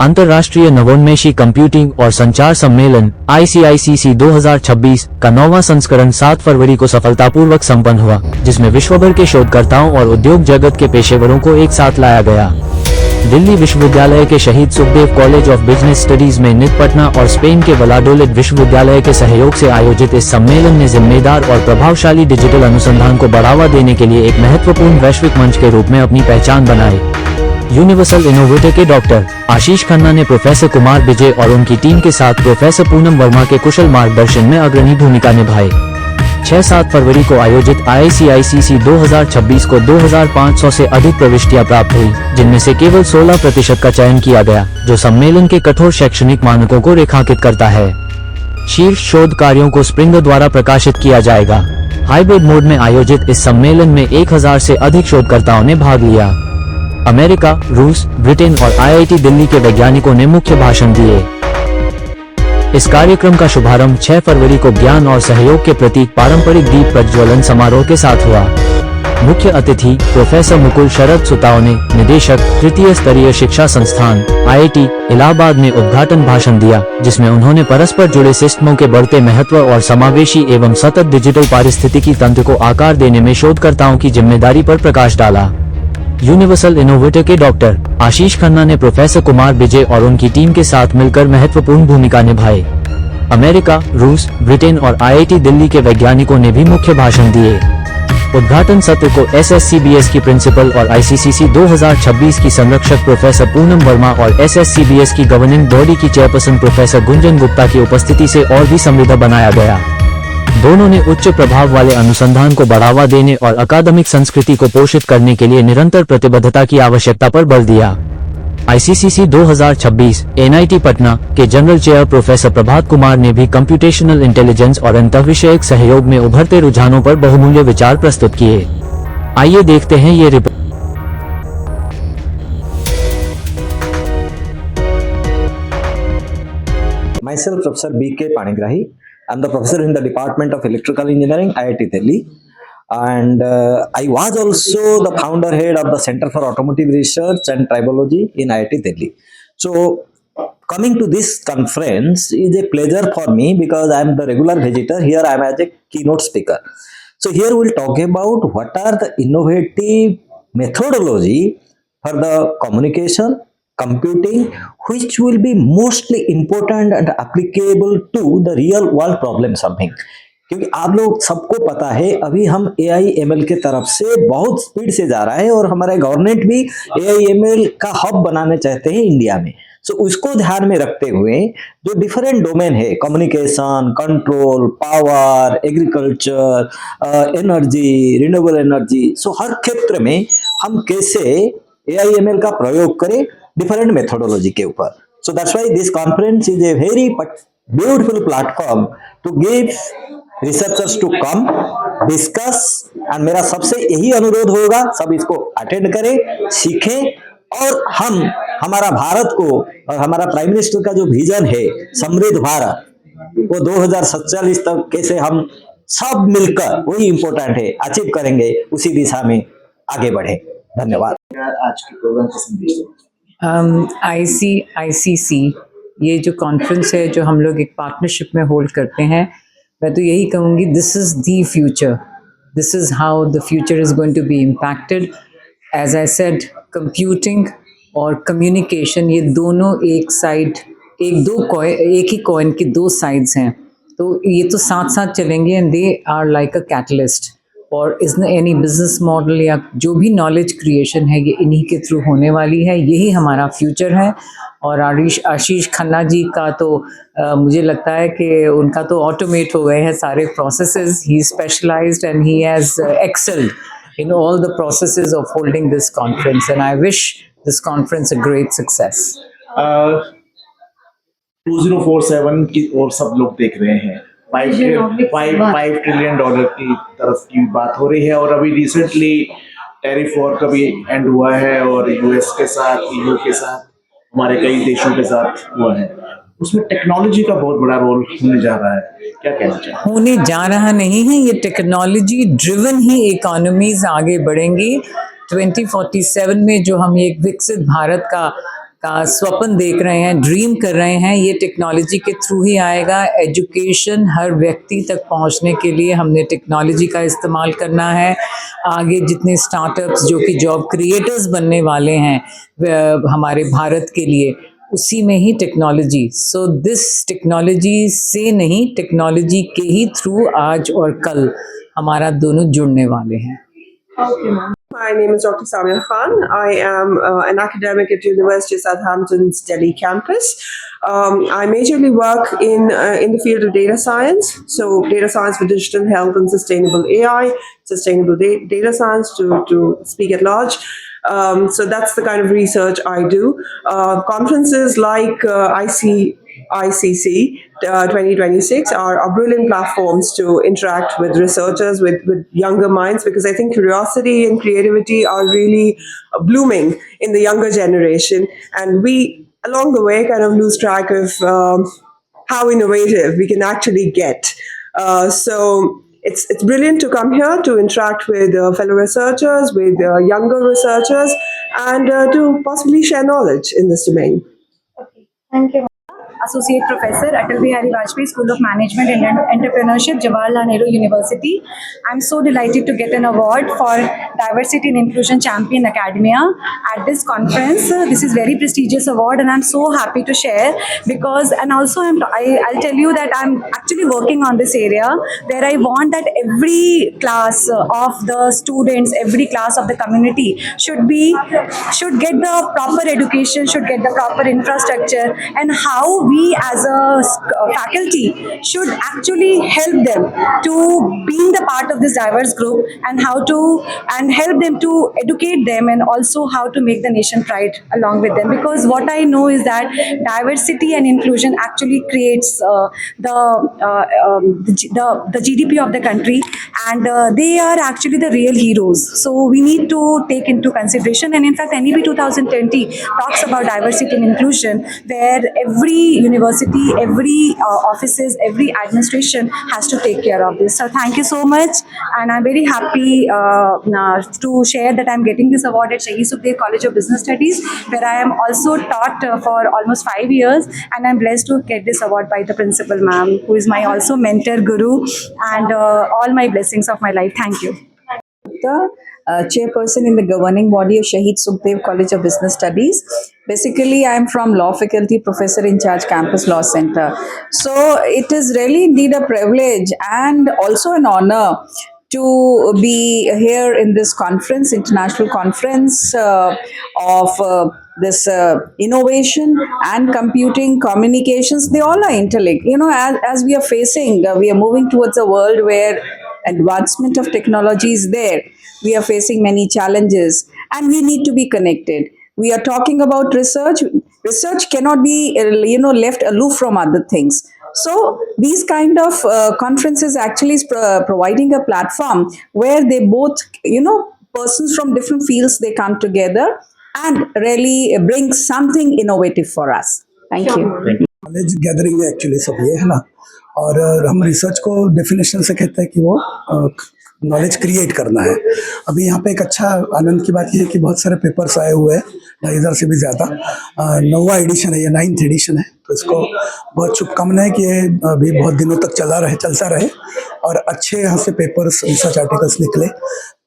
अंतर्राष्ट्रीय नवोन्मेषी कंप्यूटिंग और संचार सम्मेलन ICICC 2026 का 9वां संस्करण 7 फरवरी को सफलतापूर्वक संपन्न हुआ, जिसमें विश्वभर के शोधकर्ताओं और उद्योग जगत के पेशेवरों को एक साथ लाया गया। दिल्ली विश्वविद्यालय के शहीद Sukhdev college of business studies में नित पटना और स्पेन के वलाडोलिड विश्वविद्यालय के सहयोग से आयोजित इस सम्मेलन ने जिम्मेदार और प्रभावशाली डिजिटल अनुसंधान को बढ़ावा देने के लिए एक महत्वपूर्ण वैश्विक मंच के रूप में अपनी पहचान बनाई। यूनिवर्सल इनोवेटर के डॉक्टर आशीष खन्ना ने प्रोफेसर कुमार विजय और उनकी टीम के साथ प्रोफेसर पूनम वर्मा के कुशल मार्गदर्शन में अग्रणी भूमिका निभाई। 6-7 फरवरी को आयोजित ICICC 2026 को 2500 से अधिक प्रविष्टियां प्राप्त हुई, जिनमें से केवल 16% का चयन किया गया, जो सम्मेलन के कठोर शैक्षणिक मानकों को रेखांकित करता है। शीर्ष शोध कार्यों को स्प्रिंगर द्वारा प्रकाशित किया जाएगा। हाइब्रिड मोड में आयोजित इस सम्मेलन में 1000 से अधिक शोधकर्ताओं ने भाग लिया। अमेरिका, रूस, ब्रिटेन और IIT दिल्ली के वैज्ञानिकों ने मुख्य भाषण दिए। इस कार्यक्रम का शुभारंभ 6 फरवरी को ज्ञान और सहयोग के प्रतीक पारंपरिक दीप प्रज्वलन समारोह के साथ हुआ। मुख्य अतिथि प्रोफेसर मुकुल शरद सुतावने, निदेशक, तृतीय स्तरीय शिक्षा संस्थान IIT इलाहाबाद ने उद्घाटन भाषण दिया, जिसमें उन्होंने परस्पर जुड़े सिस्टमों के बढ़ते महत्व और समावेशी एवं सतत डिजिटल पारिस्थितिकी तंत्र को आकार देने में शोधकर्ताओं की जिम्मेदारी पर प्रकाश डाला। यूनिवर्सल इनोवेटर के डॉक्टर आशीष खन्ना ने प्रोफेसर कुमार विजय और उनकी टीम के साथ मिलकर महत्वपूर्ण भूमिका निभाई। अमेरिका, रूस, ब्रिटेन और IIT दिल्ली के वैज्ञानिकों ने भी मुख्य भाषण दिए। उद्घाटन सत्र को SSCBS की प्रिंसिपल और ICCC 2026 की संरक्षक प्रोफेसर पूनम वर्मा और SSCBS की गवर्निंग बॉडी की चेयरपर्सन प्रोफेसर गुंजन गुप्ता की उपस्थिति से और भी समृद्ध बनाया गया। दोनों ने उच्च प्रभाव वाले अनुसंधान को बढ़ावा देने और अकादमिक संस्कृति को पोषित करने के लिए निरंतर प्रतिबद्धता की आवश्यकता पर बल दिया। ICCC 2026 NIT पटना के general chair professor Prabhat Kumar ने भी कंप्यूटेशनल इंटेलिजेंस और अंतःविषयक सहयोग में उभरते रुझानों पर बहुमूल्य विचार प्रस्तुत किए। आइए देखते हैं ये report. Myself, Professor B.K. Panigrahi. I'm the professor in the Department of Electrical Engineering, IIT Delhi. And I was also the founder head of the Center for Automotive Research and Tribology in IIT Delhi. So coming to this conference is a pleasure for me because I am the regular visitor. Here I am as a keynote speaker. So here we'll talk about what are the innovative methodology for the communication, computing, which will be mostly important and applicable to the real world problem solving. क्योंकि आप लोग सबको पता है अभी हम AI/ML के तरफ से बहुत स्पीड से जा रहा है और हमारे गवर्नमेंट भी AI/ML का हब बनाने चाहते हैं इंडिया में। सो उसको ध्यान में रखते हुए जो डिफरेंट डोमेन है, communication, control, power, agriculture, energy, renewable energy, so हर क्षेत्र में हम कैसे AI/ML का प्रयोग करें different methodology के ऊपर. So that's why this conference is a very beautiful platform to give researchers to come, discuss, and मेरा सबसे यही अनुरोध होगा सब इसको अटेंड करें, सीखें और हम हमारा भारत को और हमारा प्राइम मिनिस्टर का जो विजन है समृद्ध भारत, वो 2047 तक कैसे हम सब मिलकर, वही इम्पोर्टेंट है, अचीव करेंगे, उसी दिशा में आगे बढ़े। धन्यवाद। आज के प्रोग्राम का संदेश ICICC ये जो कॉन्फ्रेंस है जो हम लोग एक पार्टनरशिप में होल्ड करते हैं, मैं तो यही कहूँगी this is the future, this is how the future is going to be impacted. As I said, computing और कम्युनिकेशन ये दोनों एक ही कॉइन की दो साइड्स हैं, तो ये तो साथ साथ चलेंगे and they are like a catalyst. और इसमें एनी बिजनेस मॉडल या जो भी नॉलेज क्रिएशन है ये इन्हीं के थ्रू होने वाली है, यही हमारा फ्यूचर है। और आशीष खन्ना जी का तो मुझे लगता है कि उनका तो ऑटोमेट हो गए हैं सारे processes. He specialised and he has excelled in all the processes of holding this conference and I wish this conference a great success. 2047 की और सब लोग देख रहे हैं, $5 ट्रिलियन की तरफ की बात हो रही है और अभी रिसेंटली टैरिफ वॉर का भी एंड हुआ है और US के साथ, EU के साथ, हमारे कई देशों के साथ हुआ है। उसमें टेक्नोलॉजी का बहुत बड़ा रोल होने जा रहा है, क्या कहना चाहिए? होने जा रहा नहीं है, ये टेक्नोलॉजी ड्रिवन ही इकोनॉमीज आगे बढ़ेंगी। 2047 में जो हम एक विकसित भारत का का स्वप्न देख रहे हैं, ड्रीम कर रहे हैं, ये टेक्नोलॉजी के थ्रू ही आएगा। एजुकेशन हर व्यक्ति तक पहुंचने के लिए हमने टेक्नोलॉजी का इस्तेमाल करना है। आगे जितने स्टार्टअप्स जो कि जॉब क्रिएटर्स बनने वाले हैं हमारे भारत के लिए, उसी में ही टेक्नोलॉजी, सो दिस टेक्नोलॉजी से नहीं, टेक्नोलॉजी के ही थ्रू आज और कल हमारा दोनों जुड़ने वाले हैं। Okay, ma'am. My name is Dr. Samia Khan. I am an academic at University of Southampton's Delhi campus. I majorly work in the field of data science. So, data science for digital health and sustainable AI, sustainable data science to speak at large. So that's the kind of research I do. Conferences like ICC 2026 are brilliant platforms to interact with researchers, with younger minds, because I think curiosity and creativity are really blooming in the younger generation. And we, along the way, kind of lose track of how innovative we can actually get. So it's brilliant to come here to interact with fellow researchers, with younger researchers, and to possibly share knowledge in this domain. Thank you. Associate Professor, Atal Bihari Vajpayee School of Management and Entrepreneurship, Jawaharlal Nehru University. I'm so delighted to get an award for Diversity and Inclusion Champion Academia at this conference. This is very prestigious award, and I'm so happy to share because, and also I'll tell you that I'm actually working on this area where I want that every class of the students, every class of the community should get the proper education, should get the proper infrastructure, and how we as a faculty should actually help them to being the part of this diverse group, and help them to educate them, and also how to make the nation pride along with them. Because what I know is that diversity and inclusion actually creates the GDP of the country, and they are actually the real heroes. So we need to take into consideration, and in fact NEP 2020 talks about diversity and inclusion, where every university, every offices, every administration has to take care of this. So thank you so much, and I'm very happy to share that I'm getting this award at Shaheed Sukhdev College of Business Studies, where I am also taught for almost 5 years, and I'm blessed to get this award by the principal ma'am, who is my also mentor, guru, and all my blessings of my life. Thank you. The chairperson in the governing body of Shaheed Sukhdev College of Business Studies. Basically, I am from law faculty, professor in charge, Campus Law Center. So it is really indeed a privilege and also an honor to be here in this conference, international conference of this innovation and computing, communications. They all are intellect. You know, as we are facing, we are moving towards a world where advancement of technology is there. We are facing many challenges and we need to be connected. We are talking about research. Research cannot be, left aloof from other things. So these kind of conferences actually is providing a platform where they both, persons from different fields, they come together and really bring something innovative for us. Thank you. Knowledge gathering है actually सब ये है ना, और हम research को definition से कहते हैं कि वो नॉलेज क्रिएट करना है। अभी यहाँ पे एक अच्छा आनंद की बात ये है कि बहुत सारे पेपर्स आए हुए हैं, 2,500 से भी ज़्यादा। 9वां एडिशन है, ये 9th एडिशन है, तो इसको बहुत शुभकामनाएं कि ये अभी बहुत दिनों तक चलता रहे और अच्छे यहाँ से पेपर्स, रिसर्च आर्टिकल्स निकले।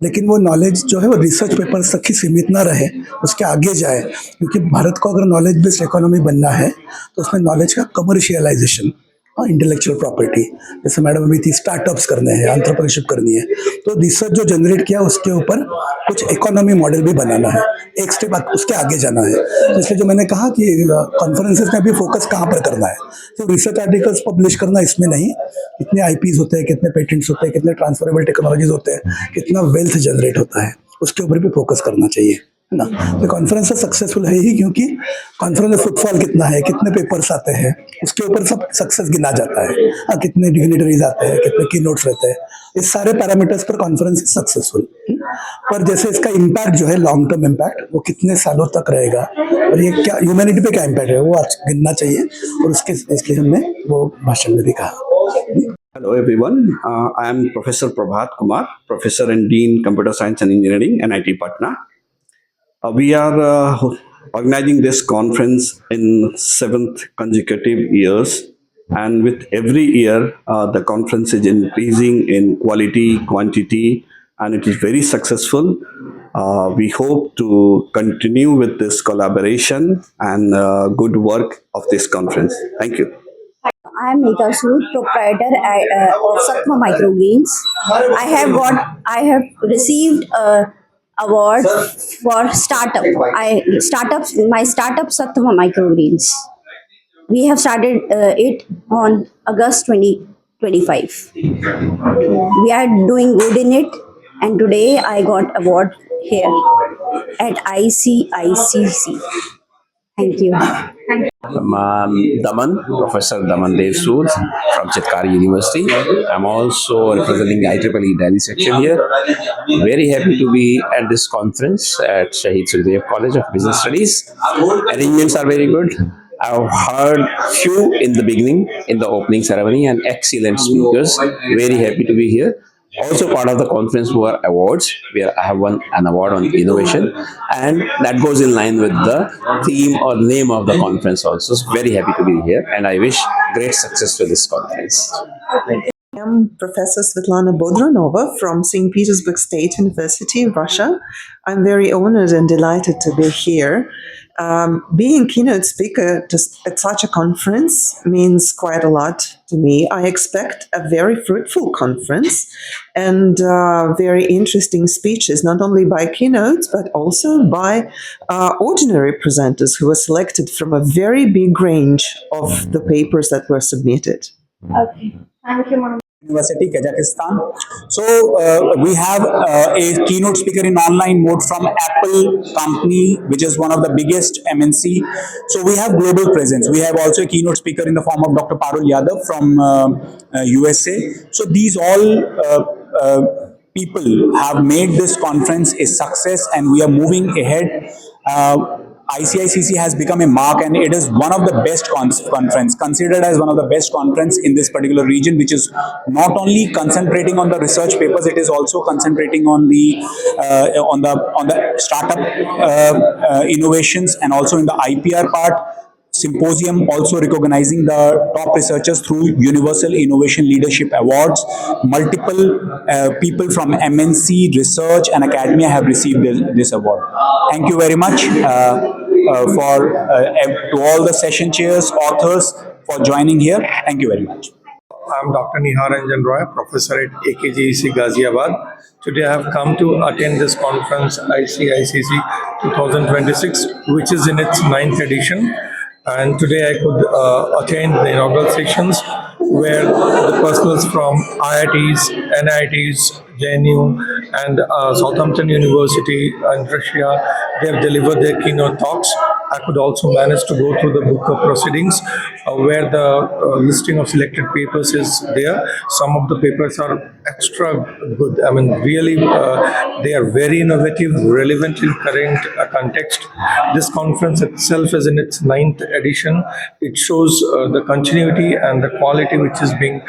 लेकिन वो नॉलेज जो है वो रिसर्च पेपर्स तक ही सीमित ना रहे, उसके आगे जाए, क्योंकि भारत को अगर नॉलेज बेस्ड इकोनॉमी बनना है तो उसमें नॉलेज का कमर्शियलाइजेशन और इंटेलेक्चुअल प्रॉपर्टी, जैसे मैडम अभी थी, स्टार्टअप्स करने हैं, एंटरप्रेन्योरशिप करनी है, तो रिसर्च जो जनरेट किया उसके ऊपर कुछ इकोनॉमी मॉडल भी बनाना है, एक स्टेप उसके आगे जाना है। तो इसलिए जो मैंने कहा कि कॉन्फ्रेंसेस में भी फोकस कहाँ पर करना है, तो रिसर्च आर्टिकल्स पब्लिश करना इसमें नहीं, कितने आईपीज होते हैं, कितने पेटेंट्स होते हैं, कितने ट्रांसफरेबल टेक्नोलॉजीज होते हैं, कितना वेल्थ जनरेट होता है, उसके ऊपर भी फोकस करना चाहिए ना। तो कॉन्फ्रेंस सक्सेसफुल है ही क्योंकि कॉन्फ्रेंस में फुटफॉल कितना है, कितने पेपर्स आते हैं, उसके ऊपर सब सक्सेस गिना जाता है। हाँ, कितने डिग्नेटरीज आते हैं, कितने की नोट्स रहते हैं, इस सारे पैरामीटर्स पर कॉन्फ्रेंस सक्सेसफुल। पर जैसे इसका इम्पैक्ट जो है, लॉन्ग टर्म इम्पैक्ट, वो कितने सालों तक रहेगा और ये क्या ह्यूमैनिटी पे क्या इम्पैक्ट है, वो आज गिनना चाहिए, और उसके इसलिए हमने वो भाषण में भी कहा। Hello everyone, I am Professor Prabhat Kumar, Professor and Dean Computer Science and Engineering, NIT Patna. We are organizing this conference in 7th consecutive years. And with every year, the conference is increasing in quality, quantity, and it is very successful. We hope to continue with this collaboration and good work of this conference. Thank you. I am Megha Sood, proprietor of Sattva Microgreens. I have received a award for startup. My startup Sattva Microgreens. We have started it on August 2025. We are doing good in it, and today I got award here at ICICC. Thank you. Daman, Professor Daman Dev Sood from Chitkari University. I'm also representing the IEEE Delhi section here. Very happy to be at this conference at Shahid Sukhdev College of Business Studies. Arrangements are very good. I've heard few in the beginning, in the opening ceremony, and excellent speakers. Very happy to be here. Also part of the conference were awards, where I have won an award on innovation, and that goes in line with the theme or name of the conference also. So very happy to be here, and I wish great success to this conference. I'm Professor Svetlana Bodranova from St. Petersburg State University in Russia. I'm very honored and delighted to be here. Being keynote speaker at such a conference means quite a lot to me. I expect a very fruitful conference and very interesting speeches, not only by keynotes, but also by ordinary presenters who were selected from a very big range of the papers that were submitted. Okay. Thank you, ma'am. University, Kazakhstan. So we have a keynote speaker in online mode from Apple company, which is one of the biggest MNC. So we have global presence. We have also a keynote speaker in the form of Dr. Parul Yadav from USA. So these all people have made this conference a success, and we are moving ahead. ICICC has become a mark, and it is one of the best conference, considered as one of the best conference in this particular region, which is not only concentrating on the research papers, it is also concentrating on the startup innovations, and also in the IPR part. Symposium also recognizing the top researchers through Universal Innovation Leadership Awards. Multiple people from MNC, research and academia have received this award. Thank you very much to all the session chairs, authors for joining here. Thank you very much. I'm Dr. Nihar Ranjan Roy, professor at AKGEC Ghaziabad. Today I have come to attend this conference, ICICC 2026, which is in its 9th edition. And today I could attend the inaugural sessions where the personals from IITs, NITs, JNU and Southampton University and Russia, they have delivered their keynote talks. I could also manage to go through the book of proceedings where the listing of selected papers is there. Some of the papers are extra good. I mean, really, they are very innovative, relevant in current context. This conference itself is in its 9th edition. It shows the continuity and the quality which is being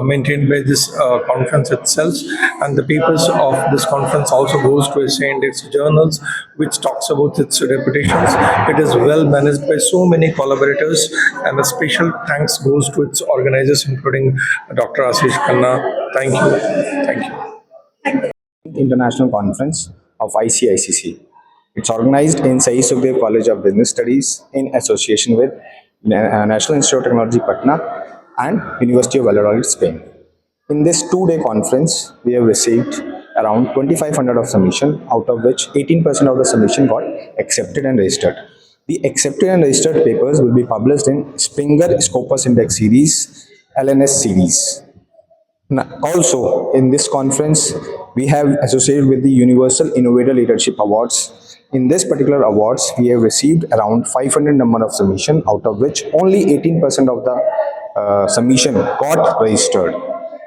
maintained by this conference itself. And the papers of this conference also goes to essay index journals, which talks about its reputations. It is well managed by so many collaborators, and a special thanks goes to its organizers, including Dr. Ashish Khanna. Thank you. Thank you. International Conference of ICICC. It's organized in Shahid Sukhdev College of Business Studies in association with National Institute of Technology, Patna and University of Valladolid, Spain. In this 2-day conference, we have received around 2,500 of submission, out of which 18% of the submission got accepted and registered. The accepted and registered papers will be published in Springer Scopus Index Series, LNS series. Now, also, in this conference, we have associated with the Universal Innovator Leadership Awards. In this particular awards, we have received around 500 number of submission, out of which only 18% of the submission got registered.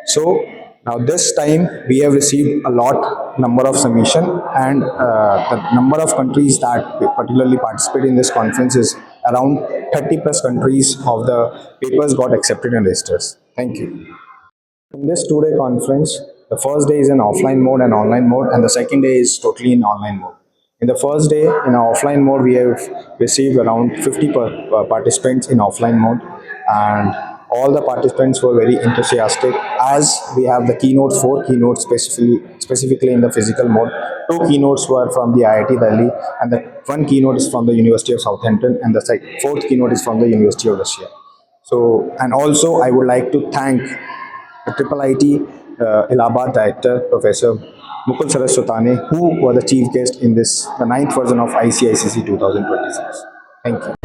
So now this time we have received a lot number of submission, and the number of countries that particularly participate in this conference is around 30 plus countries of the papers got accepted and registered. Thank you. In this 2-day conference, the first day is in offline mode and online mode, and the second day is totally in online mode. In the first day, in our offline mode, we have received around 50 participants in offline mode, and all the participants were very enthusiastic, as we have the keynotes, 4 keynotes specifically in the physical mode. 2 keynotes were from the IIT Delhi, and the 1 keynote is from the University of Southampton, and the 4th keynote is from the University of Russia. So, and also I would like to thank the IIIT Allahabad Director, Professor Mukul Saraswatane, who were the chief guest in this, the 9th version of ICICC 2026. Thank you.